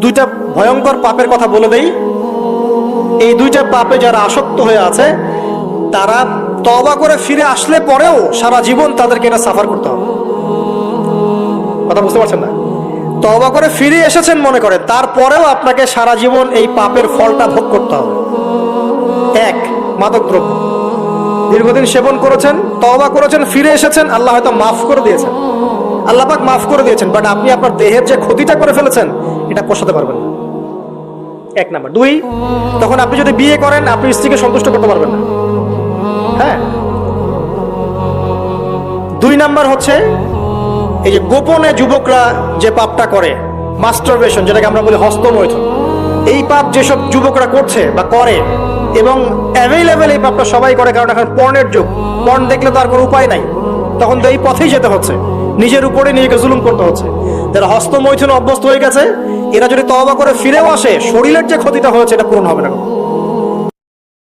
দুইটা ভয়ঙ্কর পাপের কথা বলে দেই। এই দুইটা পাপে যারা আসক্ত হয়ে আছে তারা তওবা করে ফিরে আসলে পরেও সারা জীবন তাদেরকে এটা সাফার করতে হবে। কথা বুঝতে পারছেন না? তওবা করে ফিরে এসেছেন মনে করেন, তারপরেও আপনাকে সারা জীবন এই পাপের ফলটা ভোগ করতে হবে। এক, মাদক দ্রব্য দীর্ঘদিন সেবন করেছেন, তওবা করেছেন, ফিরে এসেছেন, আল্লাহ হয়তো মাফ করে দিয়েছেন, আল্লাহ পাক মাফ করে দিয়েছেন, বাট আপনি আপনার দেহের যে ক্ষতিটা করে ফেলেছেন এটা পোষাতে পারবেন না। এক নাম্বার। দুই, তখন আপনি যদি বিয়ে করেন আপনি স্ত্রীকে সন্তুষ্ট করতে পারবেন না। হ্যাঁ। দুই নাম্বার হচ্ছে এই যে গোপনে যুবকরা যে পাপটা করে, মাস্টারবেশন, যেটাকে আমরা বলি হস্তমৈথুন, এই পাপ যেসব যুবকরা করছে বা করে, এবং অ্যাভেলেবেল এই পাপটা সবাই করে, কারণ এখন পর্নের যুগ, পর্ন দেখলে তো আর কোনো উপায় নাই, তখন তো এই পথেই যেতে হচ্ছে, নিজের উপরে নিজেকে জুলুম করতে হচ্ছে। যারা হস্তমৈথুনে অভ্যস্ত হয়ে গেছে এরা যদি তওবা করে ফিরেও আসে, শরীরের যে ক্ষতিটা হয়েছে এটা পূরণ হবে না।